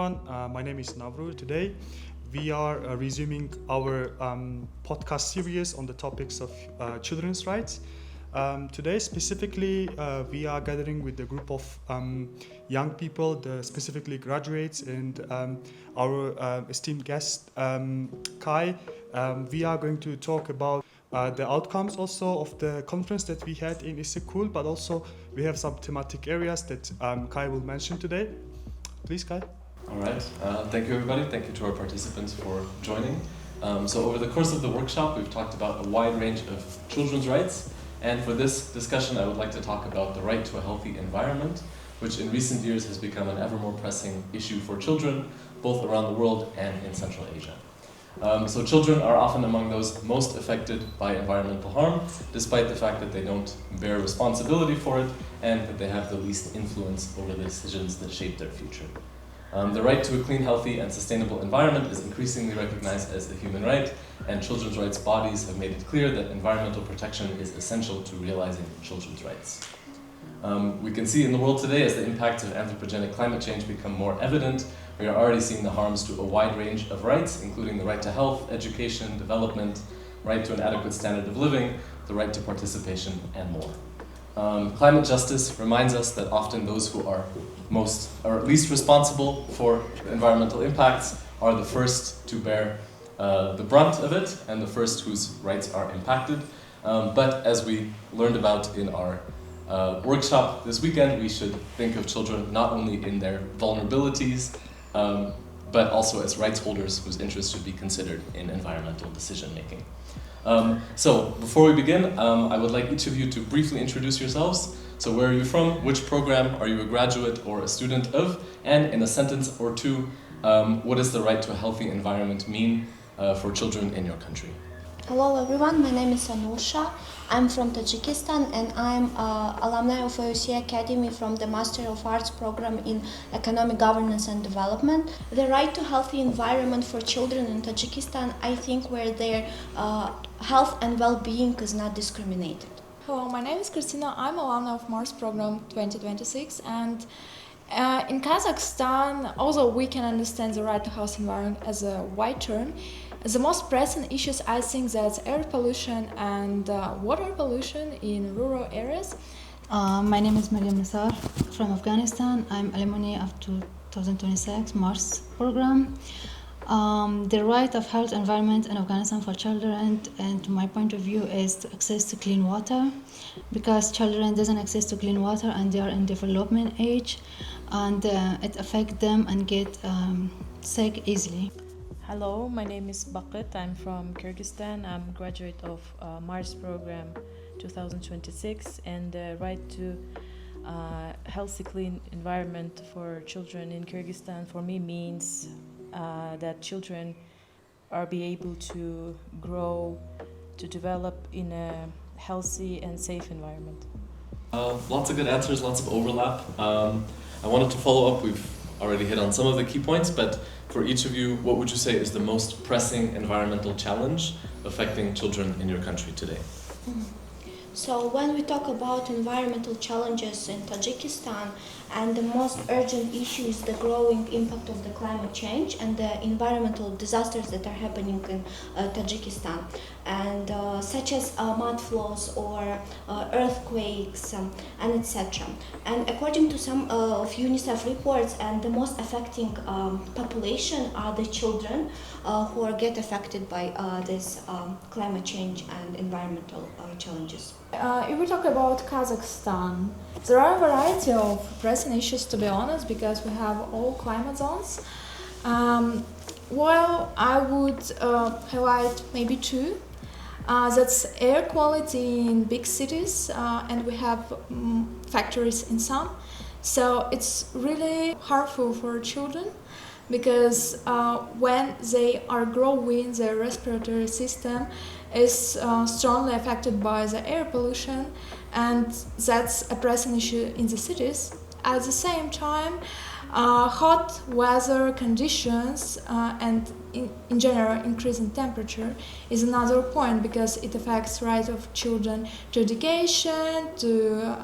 everyone. My name is Navru. Today, we are resuming our podcast series on the topics of children's rights. Today, specifically, we are gathering with a group of young people, specifically graduates, and our esteemed guest, Kai. We are going to talk about the outcomes also of the conference that we had in Istanbul, but also we have some thematic areas that Kai will mention today. Please, Kai. All right. Thank you, everybody. Thank you to our participants for joining. So over the course of the workshop, we've talked about a wide range of children's rights. And for this discussion, I would like to talk about the right to a healthy environment, which in recent years has become an ever more pressing issue for children, both around the world and in Central Asia. So children are often among those most affected by environmental harm, despite the fact that they don't bear responsibility for it and that they have the least influence over the decisions that shape their future. The right to a clean, healthy, and sustainable environment is increasingly recognized as a human right, and children's rights bodies have made it clear that environmental protection is essential to realizing children's rights. We can see in the world today, as the impacts of anthropogenic climate change become more evident, we are already seeing the harms to a wide range of rights, including the right to health, education, development, right to an adequate standard of living, the right to participation, and more. Climate justice reminds us that often those who are most or least responsible for environmental impacts are the first to bear the brunt of it and the first whose rights are impacted. But as we learned about in our workshop this weekend, we should think of children not only in their vulnerabilities, but also as rights holders whose interests should be considered in environmental decision making. So before we begin, I would like each of you to briefly introduce yourselves. So where are you from? Which program are you a graduate or a student of? And in a sentence or two, what does the right to a healthy environment mean for children in your country? Hello everyone, my name is Anusha. I'm from Tajikistan and I'm alumni of AUC Academy from the Master of Arts program in Economic Governance and Development. The right to healthy environment for children in Tajikistan, I think, where their health and well-being is not discriminated. Hello, my name is Christina. I'm alumni of MAHRS program 2026, and in Kazakhstan, although we can understand the right to healthy environment as a wide term, the most pressing issues, I think, that's air pollution and water pollution in rural areas. My name is Mariam Nisar from Afghanistan. I'm alumni of 2026 MAHRS program. The right of health environment in Afghanistan for children, and to my point of view, is access to clean water, because children doesn't access to clean water and they are in development age, and it affects them and get sick easily. Hello, my name is Bakit. I'm from Kyrgyzstan. I'm a graduate of MAHRS program 2026, and the right to healthy, clean environment for children in Kyrgyzstan for me means that children are be able to grow, to develop in a healthy and safe environment. Lots of good answers, lots of overlap. I wanted to follow up. We've already hit on some of the key points, but for each of you, what would you say is the most pressing environmental challenge affecting children in your country today? So when we talk about environmental challenges in Tajikistan, and the most urgent issue is the growing impact of the climate change and the environmental disasters that are happening in Tajikistan, and such as mud flows or earthquakes and etc. And according to some of UNICEF reports, and the most affecting population are the children who get affected by this climate change and environmental challenges. If we talk about Kazakhstan, there are a variety of pressing issues, to be honest, because we have all climate zones. Well, I would highlight maybe two. That's air quality in big cities, and we have factories in some. So it's really harmful for children, because when they are growing, their respiratory system is strongly affected by the air pollution, and that's a pressing issue in the cities. At the same time, Hot weather conditions and in general increase in temperature is another point because it affects right of children to education, to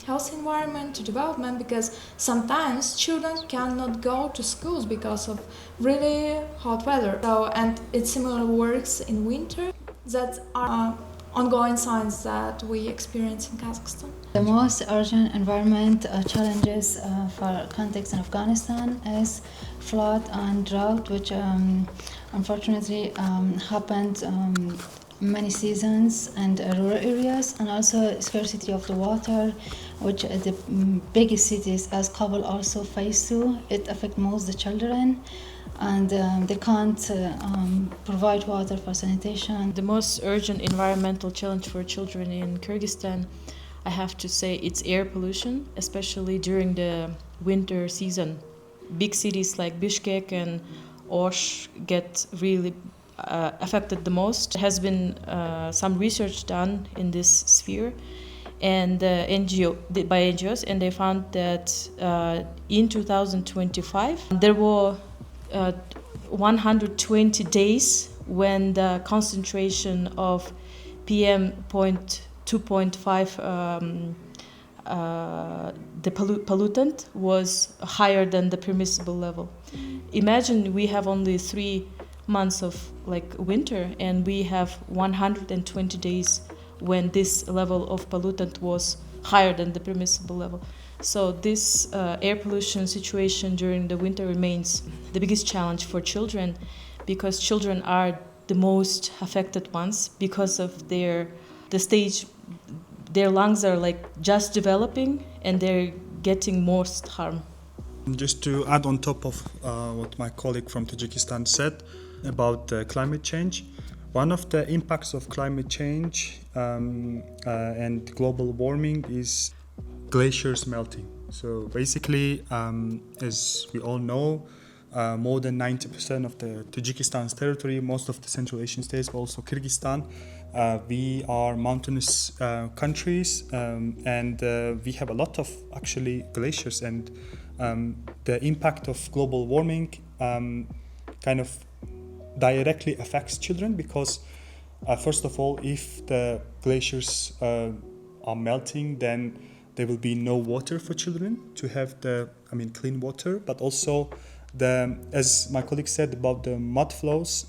healthy environment, to development, because sometimes children cannot go to schools because of really hot weather. So, and it similar works in winter. That are ongoing signs that we experience in Kazakhstan. The most urgent environment challenges for context in Afghanistan is flood and drought, which unfortunately happened many seasons and rural areas, and also scarcity of the water, which the biggest cities as Kabul also face through. It affects most the children, and they can't provide water for sanitation. The most urgent environmental challenge for children in Kyrgyzstan, I have to say, it's air pollution, especially during the winter season. Big cities like Bishkek and Osh get really affected the most. There has been some research done in this sphere and by NGOs, and they found that in 2025 there were 120 days when the concentration of PM 2.5 the pollutant was higher than the permissible level. Imagine we have only 3 months of winter, and we have 120 days when this level of pollutant was higher than the permissible level. So this air pollution situation during the winter remains the biggest challenge for children, because children are the most affected ones because of their lungs are just developing and they're getting most harm. Just to add on top of what my colleague from Tajikistan said about climate change, one of the impacts of climate change and global warming is glaciers melting. So basically, as we all know, more than 90% of the Tajikistan's territory, most of the Central Asian states, but also Kyrgyzstan, we are mountainous countries, and we have a lot of actually glaciers, and the impact of global warming kind of directly affects children because first of all, if the glaciers are melting, then there will be no water for children to have clean water, but also as my colleague said about the mud flows,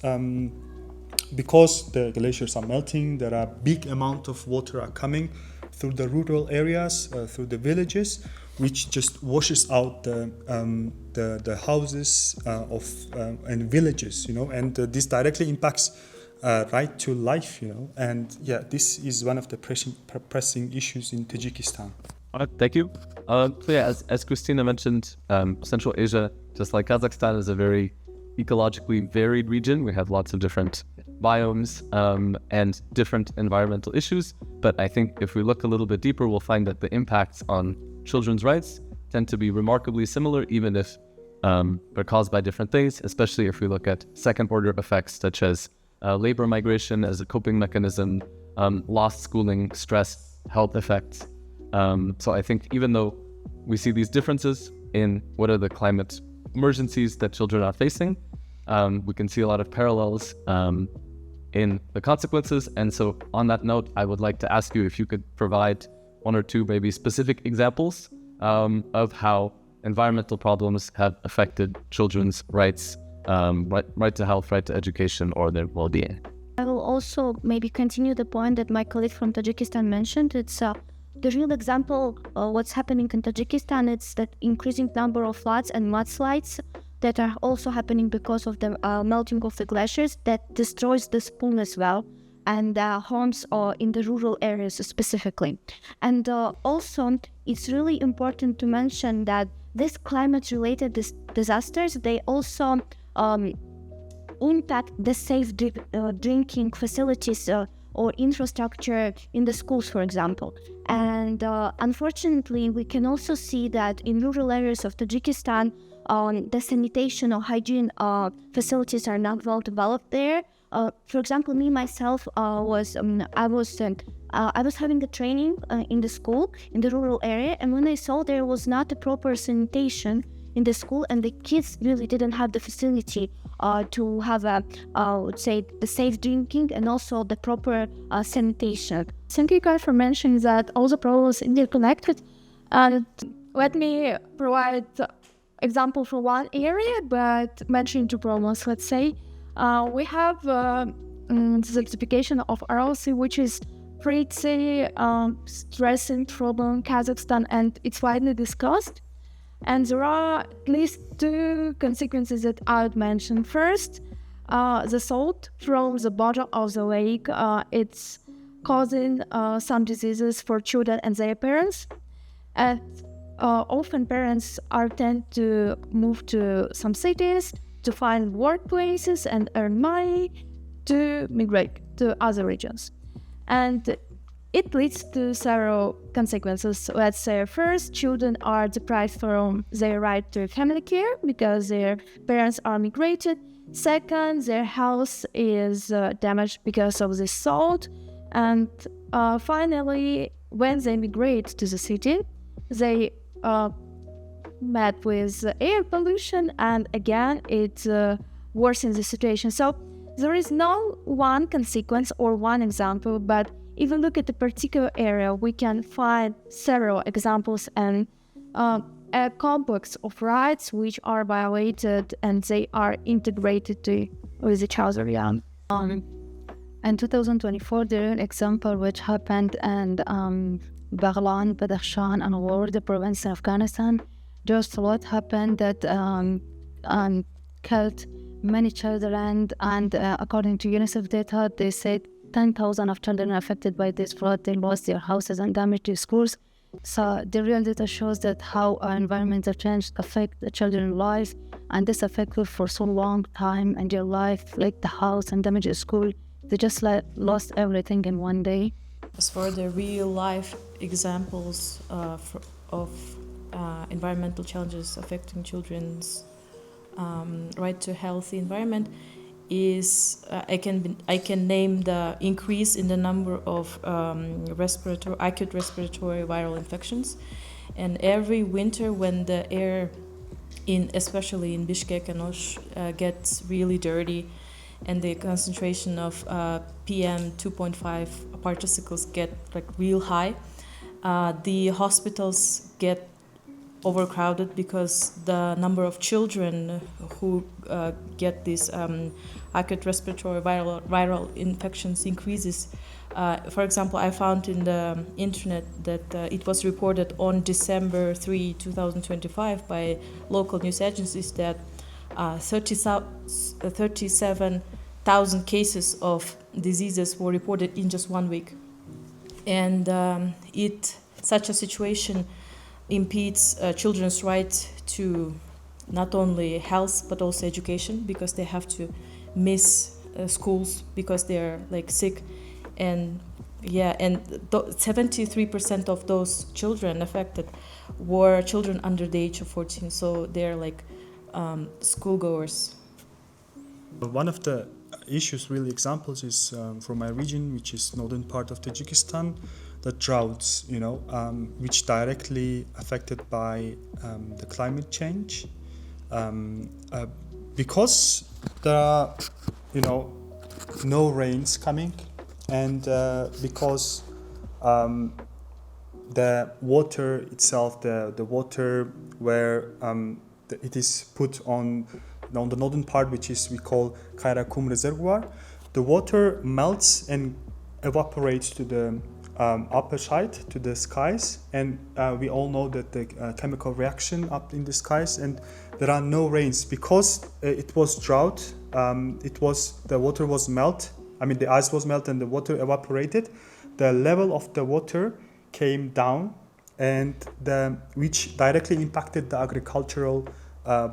because the glaciers are melting, there are big amount of water are coming through the rural areas, through the villages, which just washes out the houses and villages, and this directly impacts right to life, and this is one of the pressing issues in Tajikistan. All right, thank you. So as Christina mentioned, Central Asia, just like Kazakhstan, is a very ecologically varied region. We have lots of different biomes and different environmental issues. But I think if we look a little bit deeper, we'll find that the impacts on children's rights tend to be remarkably similar, even if they're caused by different things, especially if we look at second-order effects such as labor migration as a coping mechanism, lost schooling, stress, health effects. So I think even though we see these differences in what are the climate emergencies that children are facing, we can see a lot of parallels in the consequences. And so on that note, I would like to ask you if you could provide one or two maybe specific examples of how environmental problems have affected children's rights, right to health, right to education, or their well-being. I will also maybe continue the point that my colleague from Tajikistan mentioned. It's the real example of what's happening in Tajikistan. It's that increasing number of floods and mudslides that are also happening because of the melting of the glaciers that destroys the spoon as well, and harms in the rural areas specifically. And also, it's really important to mention that these climate-related disasters, they also impact the safe drinking facilities or infrastructure in the schools, for example. And unfortunately, we can also see that in rural areas of Tajikistan, the sanitation or hygiene facilities are not well developed there. For example, me myself I was having a training in the school in the rural area, and when I saw there was not a proper sanitation in the school, and the kids really didn't have the facility to have let's say, the safe drinking and also the proper sanitation. Thank you guys for mentioning that all the problems interconnected, and let me provide example from one area, but mentioning two problems. Let's say we have the certification of RLC, which is pretty stressing problem in Kazakhstan, and it's widely discussed. And there are at least two consequences that I would mention. First, the salt from the bottom of the lake, it's causing some diseases for children and their parents. And often parents tend to move to some cities to find workplaces and earn money to migrate to other regions. And it leads to several consequences. Let's say first, children are deprived from their right to family care because their parents are migrated. Second, their health is damaged because of the salt. And finally, when they migrate to the city, they met with air pollution, and again, it worsens the situation. So there is no one consequence or one example, but if we look at a particular area, we can find several examples and a complex of rights which are violated and they are integrated with each other. In 2024, there is an example which happened in Baghlan, Badakhshan, and Ghor, province in Afghanistan. Just what happened that killed many children, and according to UNICEF data, they said 10,000 of children affected by this flood. They lost their houses and damaged their schools. So the real data shows that how environmental change affect the children's life, and this affected for so long time in their life, like the house and damage the school. They just lost everything in one day. As for the real life examples of environmental challenges affecting children's right to a healthy environment, is I can name the increase in the number of acute respiratory viral infections, and every winter when the air especially in Bishkek and Osh gets really dirty, and the concentration of PM 2.5 particles get like real high, the hospitals get overcrowded because the number of children who get these acute respiratory viral infections increases. For example, I found in the internet that it was reported on December 3, 2025 by local news agencies that 37,000 cases of diseases were reported in just 1 week. And such a situation impedes children's right to not only health but also education, because they have to miss schools because they're like sick. And 73% of those children affected were children under the age of 14, so they're like schoolgoers. One of the really examples is from my region, which is northern part of Tajikistan, the droughts, which directly affected by the climate change, because there are, no rains coming, and because the water itself, the water where it is put on the northern part, which is we call Karakum Reservoir, the water melts and evaporates to the upper side, to the skies, and we all know that the chemical reaction up in the skies, and there are no rains because it was drought. The water was the ice was melted and the water evaporated. The level of the water came down, and which directly impacted the agricultural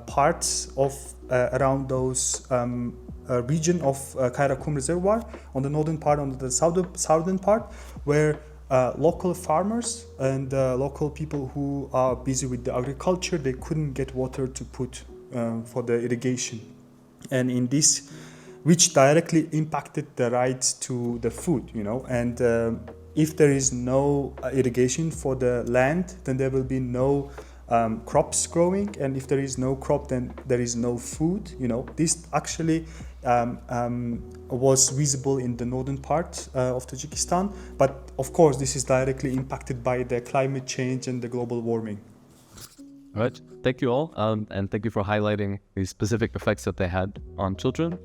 parts of around those region of Karakum Reservoir on the northern part, on the southern part, where local farmers and local people who are busy with the agriculture, they couldn't get water to put for the irrigation, and in this, which directly impacted the right to the food, and if there is no irrigation for the land, then there will be no crops growing, and if there is no crop, then there is no food. This actually was visible in the northern part of Tajikistan, but of course this is directly impacted by the climate change and the global warming. All right, thank you all, and thank you for highlighting the specific effects that they had on children.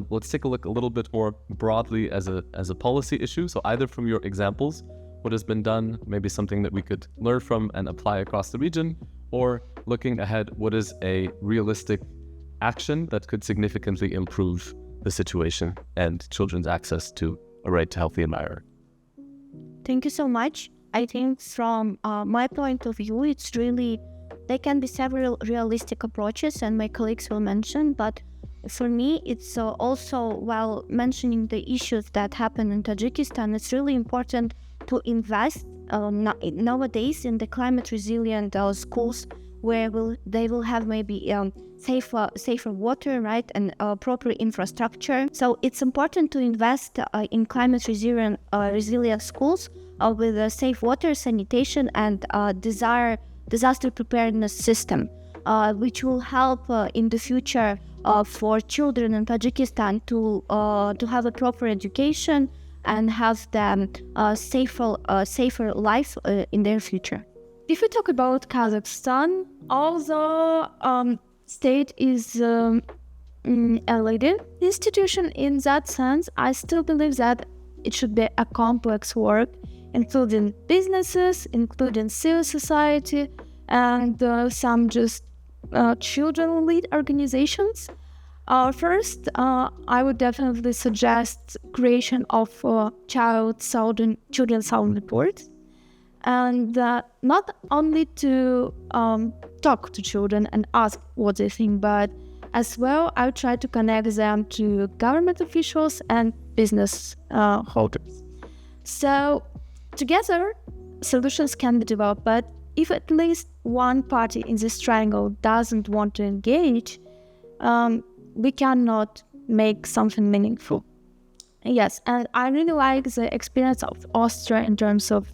Let's take a look a little bit more broadly as a policy issue. So either from your examples, what has been done, maybe something that we could learn from and apply across the region, or looking ahead, what is a realistic action that could significantly improve the situation and children's access to a right to healthy environment. Thank you so much. I think from my point of view, it's really, there can be several realistic approaches, and my colleagues will mention, but for me, it's also, while mentioning the issues that happen in Tajikistan, it's really important to invest nowadays in the climate resilient schools, where they will have maybe safer water, right, and proper infrastructure. So it's important to invest in climate resilient schools with safe water, sanitation, and disaster preparedness system, which will help in the future for children in Tajikistan to have a proper education and have them safer life in their future. If we talk about Kazakhstan, although state is a leading institution in that sense, I still believe that it should be a complex work, including businesses, including civil society, and some just children-led organizations. First, I would definitely suggest creation of children's sound reports, and not only to talk to children and ask what they think, but as well, I would try to connect them to government officials and business holders. So together, solutions can be developed, but if at least one party in this triangle doesn't want to engage, we cannot make something meaningful. Yes, and I really like the experience of Austria in terms of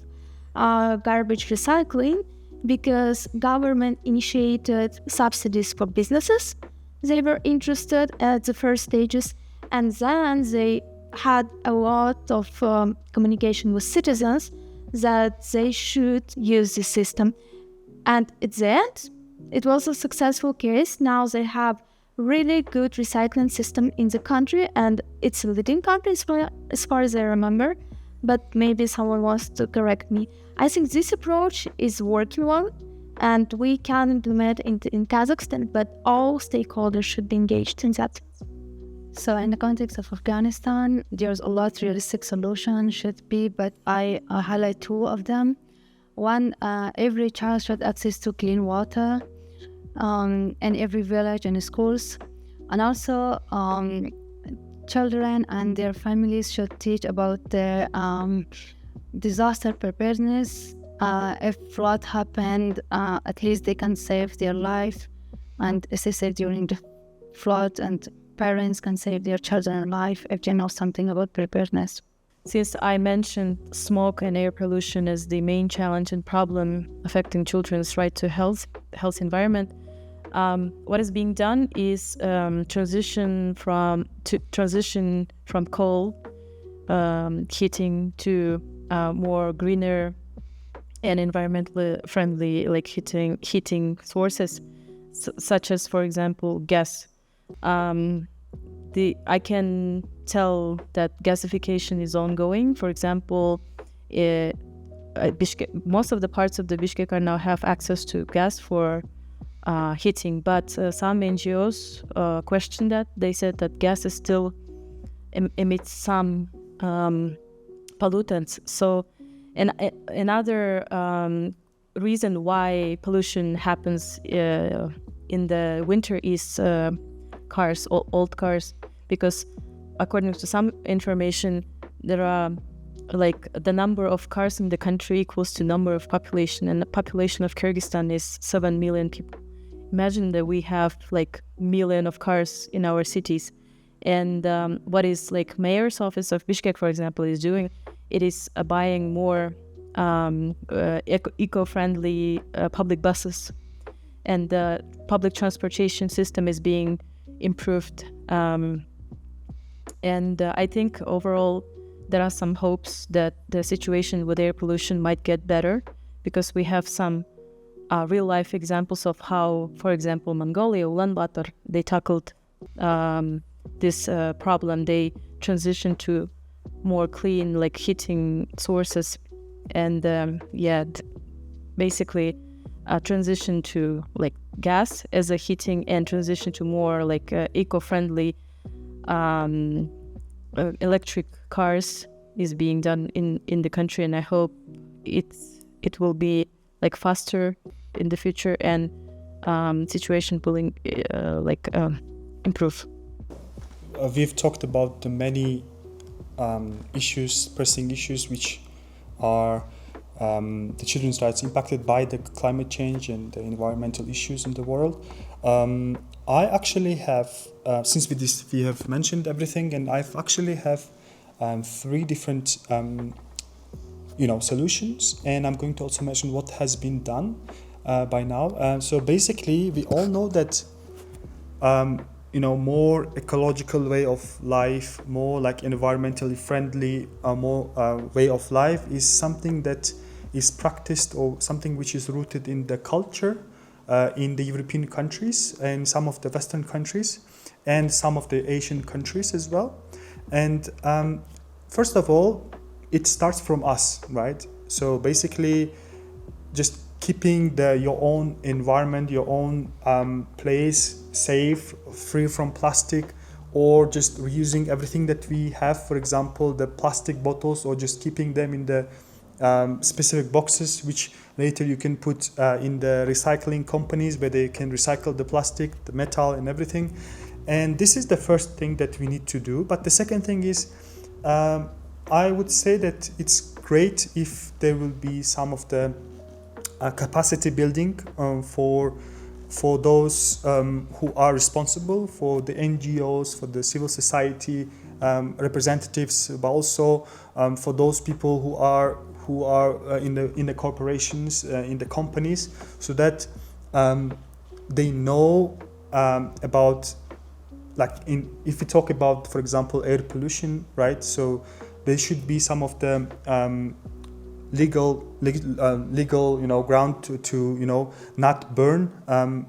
garbage recycling, because government initiated subsidies for businesses. They were interested at the first stages, and then they had a lot of communication with citizens that they should use this system. And at the end, it was a successful case. Now they have really good recycling system in the country, and it's a leading country as far as I remember, but maybe someone wants to correct me. I think this approach is working well, and we can implement it in Kazakhstan, but all stakeholders should be engaged in that. So in the context of Afghanistan, there's a lot realistic solution should be, but I highlight two of them. One, every child should access to clean water in every village and schools. And also, children and their families should teach about their disaster preparedness. If flood happened, at least they can save their life and assist it during the flood, and parents can save their children's life if they know something about preparedness. Since I mentioned smoke and air pollution as the main challenge and problem affecting children's right to health environment, what is being done is transition from coal heating to more greener and environmentally friendly heating sources, such as, for example, gas. I can tell that gasification is ongoing. For example, Bishkek, most of the parts of the Bishkek are now have access to gas for heating, but some NGOs question that. They said that gas is still emits some pollutants. So, another reason why pollution happens in the winter is cars, old cars, because according to some information, there are the number of cars in the country equals to number of population, and the population of Kyrgyzstan is 7 million people. Imagine that we have million of cars in our cities, and what is MAHRS office of Bishkek, for example, is doing, it is buying more eco-friendly public buses, and the public transportation system is being improved. And I think overall there are some hopes that the situation with air pollution might get better, because we have some real-life examples of how, for example, Mongolia, Ulaanbaatar, they tackled this problem. They transitioned to more clean, like, heating sources, and basically transition to like gas as a heating, and transition to more like eco-friendly electric cars is being done in the country, and I hope it will be like faster in the future, and situation will improve. We've talked about the many pressing issues, which are the children's rights impacted by the climate change and the environmental issues in the world. I actually have, since we have mentioned everything, and I've actually have 3 different solutions, and I'm going to also mention what has been done by now. So basically, we all know that more ecological way of life, more like environmentally friendly, more way of life is something that is practiced, or something which is rooted in the culture in the European countries and some of the Western countries and some of the Asian countries as well. And first of all, it starts from us, right? So basically, just keeping your own environment, your own place safe, free from plastic, or just reusing everything that we have. For example, the plastic bottles, or just keeping them in the specific boxes, which later you can put in the recycling companies, where they can recycle the plastic, the metal, and everything. And this is the first thing that we need to do. But the second thing is, I would say that it's great if there will be some of the capacity building for those who are responsible, for the NGOs, for the civil society representatives, but also for those people who are in the corporations, in the companies, so that they know about, like, if we talk about, for example, air pollution, right? So there should be some of the legal ground to not burn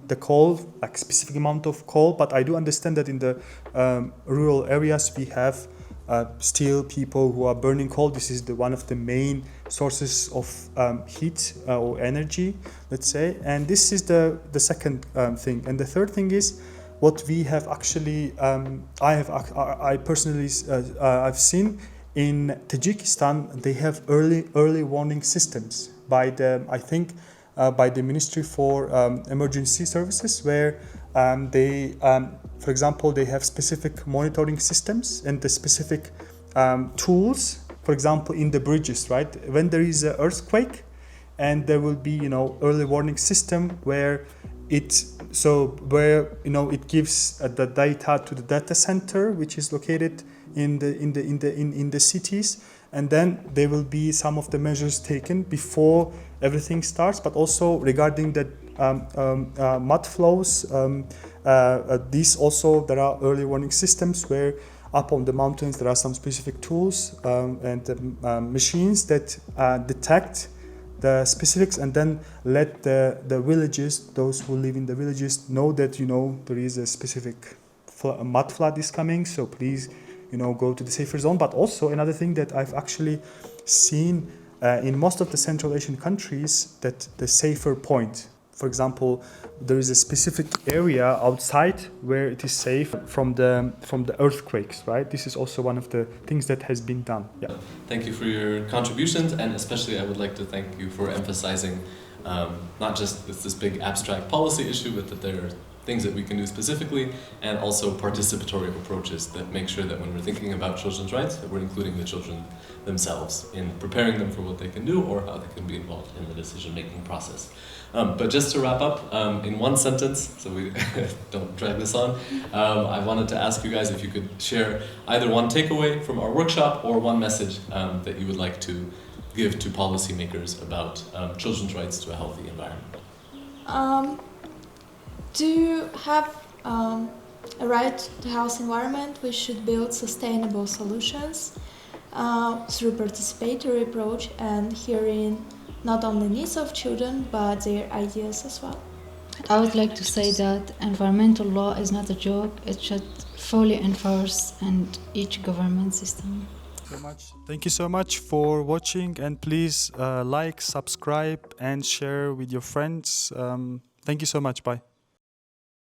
the coal, like specific amount of coal. But I do understand that in the rural areas we have still people who are burning coal. This is one of the main sources of heat or energy, let's say. And this is the second thing. And the third thing is what we have actually I personally I've seen in Tajikistan. They have early warning systems by the Ministry for Emergency Services, where they for example, they have specific monitoring systems and the specific tools, for example, in the bridges, right? When there is an earthquake, and there will be, early warning system where it gives the data to the data center, which is located in the cities, and then there will be some of the measures taken before everything starts, but also regarding the mud flows. These also, there are early warning systems where up on the mountains there are some specific tools and machines that detect the specifics, and then let the villages, those who live in the villages, know that there is a specific mud flood is coming, so please go to the safer zone. But also another thing that I've actually seen in most of the Central Asian countries, that the safer point, for example, there is a specific area outside where it is safe from the earthquakes, right? This is also one of the things that has been done. Yeah. Thank you for your contributions, and especially I would like to thank you for emphasizing not just this big abstract policy issue, but that there are things that we can do specifically, and also participatory approaches that make sure that when we're thinking about children's rights, that we're including the children themselves in preparing them for what they can do or how they can be involved in the decision-making process. But just to wrap up, in one sentence, so we don't drag this on, I wanted to ask you guys if you could share either one takeaway from our workshop or one message that you would like to give to policymakers about children's rights to a healthy environment? To have a right to healthy environment, we should build sustainable solutions through participatory approach and hearing not only needs of children but their ideas as well. I would like to say that environmental law is not a joke. It should fully enforce in each government system. Thank you so much for watching, and please like, subscribe, and share with your friends. Thank you so much. Bye.